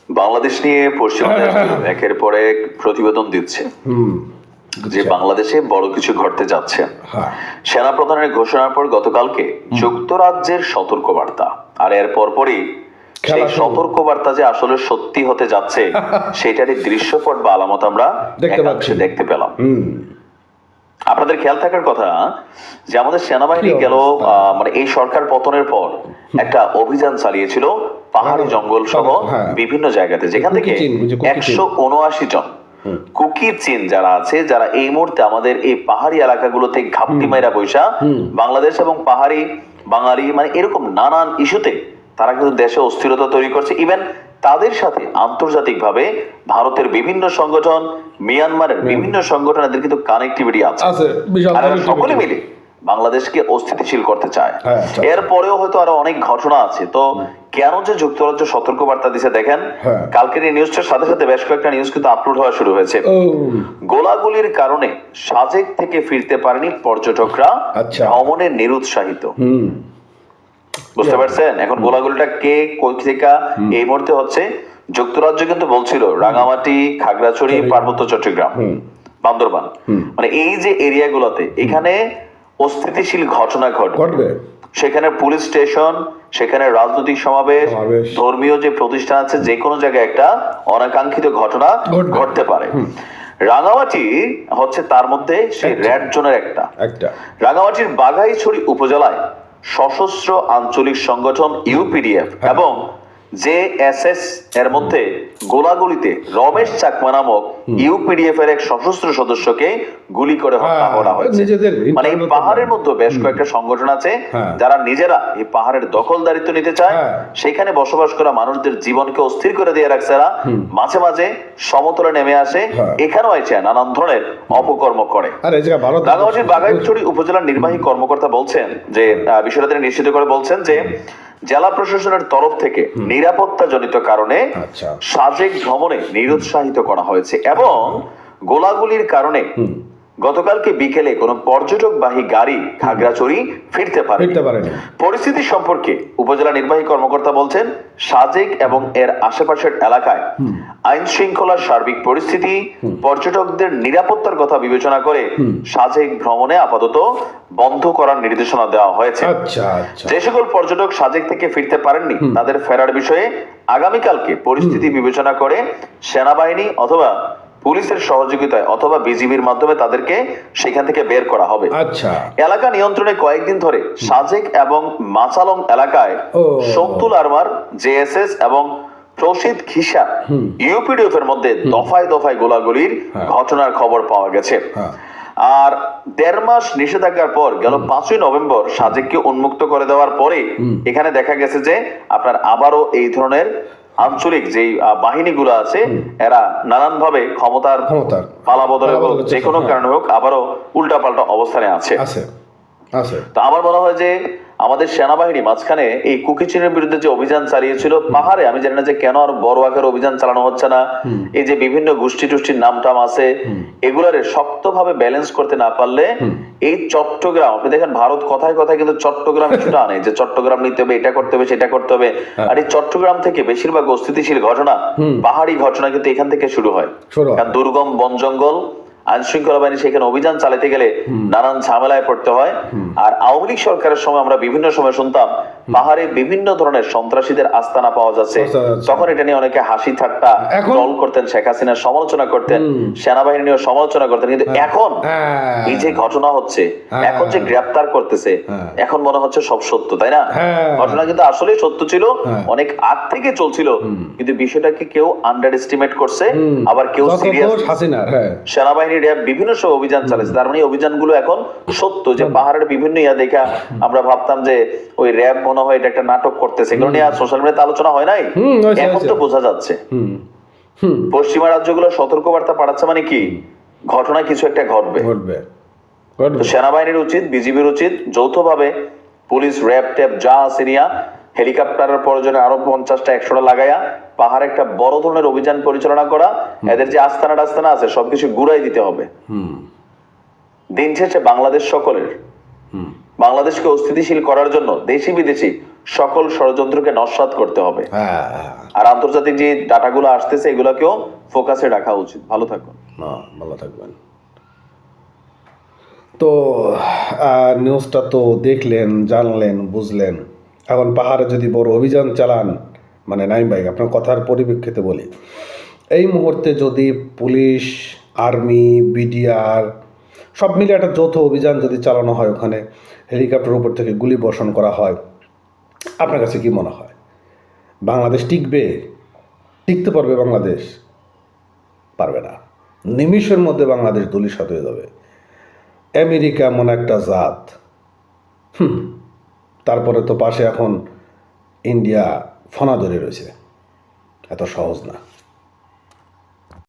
বাংলাদেশ নিয়ে পশ্চিমা দেশ একের পর এক প্রতিবেদন দিচ্ছে যে বাংলাদেশে বড় কিছু ঘটতে যাচ্ছে। সেনা প্রধানের ঘোষণার পর গতকালকে যুক্তরাজ্যের সতর্কবার্তা, আর এর পরপরই সেই সতর্কবার্তা যে আসলে সত্যি হতে যাচ্ছে সেটারই দৃশ্যপট বা আলামত আমরা দেখতে পেলাম। আপনাদের খেয়াল থাকার কথা যে আমাদের সেনাবাহিনী গেল মানে এই সরকার পতনের পর একটা অভিযান চালিয়েছিল পাহাড়ি জঙ্গল সহ বিভিন্ন জায়গাতে, যেখান থেকে 179 জন কুকি চীন যারা আছে, যারা এই মুহূর্তে আমাদের এই পাহাড়ি এলাকাগুলোতে ঘাপটি মাইরা বৈশা বাংলাদেশ এবং পাহাড়ি বাঙালি মানে এরকম নানান ইস্যুতে তারা কিন্তু দেশে অস্থিরতা তৈরি করছে। ইভেন তাদের সাথে আন্তর্জাতিক ভাবে ভারতের বিভিন্ন সংগঠন, মিয়ানমারের বিভিন্ন সংগঠন, এদের কিন্তু কানেক্টিভিটি আছে। সকলে মিলে বাংলাদেশকে অস্থিতিশীল করতে চায়। এরপরেও হয়তো আরো অনেক ঘটনা আছে। তো কেন যে যুক্তরাজ্য সতর্কবার্তা দিছে দেখেন, কালকের এই নিউজটার সাথে সাথে বেশ কয়েকটা নিউজ কিন্তু আপলোড হওয়া শুরু হয়েছে। গোলাগুলির কারণে সাজেক থেকে ফিরতে পারেনি পর্যটকরা, ভ্রমণে নিরুৎসাহিত। বুঝতে পারছেন? এখন গোলাগুলিটা কে কই থেকে এই মুহূর্তে হচ্ছে? যুক্তরাজ্য কিন্তু বলছিল রাঙামাটি, খাগড়াছড়ি, পার্বত্য চট্টগ্রাম, বান্দরবান, মানে এই যে এরিয়াগুলোতে এখানে অস্থিতিশীল ঘটনা ঘটবে। সেখানে পুলিশ স্টেশন, সেখানে রাজনৈতিক সমাবেশ, ধর্মীয় যে প্রতিষ্ঠান আছে, যে কোনো জায়গায় একটা অনাকাঙ্ক্ষিত ঘটনা ঘটতে পারে। রাঙামাটি হচ্ছে তার মধ্যে সেই রেড জোনের একটা। রাঙামাটির বাঘাইছড়ি উপজেলায় সশস্ত্র আঞ্চলিক সংগঠন ইউপিডিএফ এবং জেএসএস এর মধ্যে গোলাগুলিতে রমেশ চাকমা নামক ইউপিডিএফ এর এক সশস্ত্র সদস্যকে গুলি করে হত্যা করা হয়েছে। মানে এই পাহাড়ের মধ্যে বেশ কয়েকটা সংগঠন আছে যারা নিজেরা এই পাহাড়ের দখলদারিত্ব নিতে চায়, সেখানে বসবাস করা মানুষদের জীবনকে অস্থির করে দিয়ে রাখছে। এরা মাঝে মাঝে সমতলে নেমে আসে, এখানেও এসে নানান ধরনের অপকর্ম করে। রাঙামাটির বাঘাইছড়ি উপজেলার নির্বাহী কর্মকর্তা বলছেন যে বিষয়টা তিনি নিশ্চিত করে বলছেন যে জেলা প্রশাসনের তরফ থেকে নিরাপত্তা জনিত কারণে সাজেক ভ্রমণে নিরুৎসাহিত করা হয়েছে এবং গোলাগুলির কারণে গতকালকে বিকেলে কোন পর্যটকবাহী গাড়ি খাগড়াছড়ি ফিরতে পারেনি। পরিস্থিতি সম্পর্কে উপজেলা নির্বাহী কর্মকর্তা বলছেন, সাজেক এবং এর আশেপাশের এলাকায় আইন শৃঙ্খলার সার্বিক পরিস্থিতি, পর্যটকদের নিরাপত্তার কথা বিবেচনা করে সাজেক ভ্রমণে আপাতত বন্ধ করার নির্দেশনা দেওয়া হয়েছে। যে সকল পর্যটক সাজেক থেকে ফিরতে পারেননি তাদের ফেরার বিষয়ে আগামীকালকে পরিস্থিতি বিবেচনা করে সেনাবাহিনী অথবা পুলিশের সহযোগিতায় অথবা বিজিবির মাধ্যমে তাদেরকে সেখান থেকে বের করা হবে। এলাকা নিয়ন্ত্রণে কয়েকদিন ধরে সাজেক এবং মাচালং এলাকায় শক্তুল আরমার, জেএসএস এবং প্রসিদ্ধ খিসা ইউপিডিএফ এর মধ্যে দফায় দফায় গোলাগুলির ঘটনার খবর পাওয়া গেছে। আর 1.5 মাস নিষেধাজ্ঞার পর গেল 5ই নভেম্বর সাজেককে উন্মুক্ত করে দেওয়ার পরে এখানে দেখা গেছে যে আপনার আবারও এই ধরনের আঞ্চলিক যে বাহিনীগুলো আছে এরা নানান ভাবে ক্ষমতার পালা বদলে যে কোনো কারণে হোক আবারও উল্টাপাল্টা অবস্থানে আছে। তো আমার মনে হয় যে আমাদের সেনাবাহিনী মাঝখানে এই কুকি চীনের বিরুদ্ধে যে অভিযান চালিয়েছিল পাহাড়ে, আমি জানি না যে কেন আর বড় আকারে অভিযান চালানো হচ্ছে না। এই যে বিভিন্ন গোষ্ঠী টুষ্টির নামটাম আছে, এগুলারে শক্তভাবে ব্যালেন্স করতে না পারলে এই চট্টগ্রাম, আপনি দেখেন ভারত কথায় কথায় কিন্তু চট্টগ্রাম কিছুটা আনে যে চট্টগ্রাম নিতে হবে, এটা করতে হবে, সেটা করতে হবে। আর এই চট্টগ্রাম থেকে বেশিরভাগ অস্থিতিশীল ঘটনা, পাহাড়ি ঘটনা কিন্তু এখান থেকে শুরু হয়। কারণ দুর্গম বন জঙ্গল, আইন শৃঙ্খলা বাহিনী সেখানে অভিযান চালাতে গেলে নানান ঝামেলায় পড়তে হয়। আর আওয়ামী লীগ সরকারের সময় আমরা বিভিন্ন সময় শুনতাম পাহাড়ে বিভিন্ন ধরনের সন্ত্রাসীদের আস্তানা পাওয়া যাচ্ছে, তখন এটা নিয়ে অনেকে হাসি ঠাট্টা ট্রল করতেন, শেখ হাসিনার সমালোচনা করতেন, সেনাবাহিনী নিয়ে সমালোচনা করতেন। কিন্তু এখন এই যে ঘটনা হচ্ছে, এখন যে গ্রেপ্তার করতেছে, এখন মনে হচ্ছে সব সত্য, তাই না? ঘটনা কিন্তু আসলেই সত্য ছিল, অনেক আগ থেকে চলছিল, কিন্তু বিষয়টাকে কেউ আন্ডার এস্টিমেট করছে, আবার কেউ সিরিয়াস। সেনাবাহিনী বিভিন্ন সব অভিযান চালাচ্ছে, তার মানে অভিযানগুলো এখন সত্য। যে পাহাড়ের বিভিন্ন ইয়া দেখা আমরা ভাবতাম যে ওই র্যাব মনে হয় এটা একটা নাটক করতেছে, এগুলো নিয়ে সোশ্যাল মিডিয়াতে আলোচনা হয় নাই, এখন তো বোঝা যাচ্ছে পশ্চিমা রাজ্যগুলো সতর্কবার্তা পাঠাচ্ছে, মানে কি ঘটনা কিছু একটা ঘটবে। তো সেনাবাহিনীর উচিত, বিজিবির উচিত যৌথভাবে পুলিশ, র্যাব ট্যাব যা আছে নিয়া হেলিকপ্টারের প্রয়োজনে আরো 50টা 100টা লাগাইয়া পাহাড়ে একটা বড় ধরনের অভিযান পরিচালনা করা, এদের যে আস্তানা টাস্তানা আছে সবকিছু গুড়াই দিতে হবে। দিন শেষে বাংলাদেশ সকলের, বাংলাদেশকে অস্থিতিশীল করার জন্য দেশি বিদেশি সকল ষড়যন্ত্রকে নস্যাৎ করতে হবে। হ্যাঁ, আর আন্তর্জাতিক যে ডাটাগুলো আসতেছে এগুলোকেও ফোকাসে রাখা উচিত। ভালো থাকুন। ভালো থাকবেন। তো নিউজটা তো দেখলেন, জানলেন, বুঝলেন। এখন পাহাড়ে যদি বড় অভিযান চালান, মানে নাইম ভাই আপনার কথার পরিপ্রেক্ষিতে বলি, এই মুহূর্তে যদি পুলিশ, আর্মি, বিডিআর সব মিলে একটা যৌথ অভিযান যদি চালানো হয়, ওখানে হেলিকপ্টারের উপর থেকে গুলি বর্ষণ করা হয়, আপনার কাছে কি মনে হয় বাংলাদেশ টিকবে? টিকতে পারবে বাংলাদেশ? পারবে না। নিমিষের মধ্যে বাংলাদেশ ধূলিসাৎ হয়ে যাবে। আমেরিকা এমন একটা জাত, তারপরে তো পাশে এখন ইন্ডিয়া ফনা ধরে রয়েছে, এত সহজ না।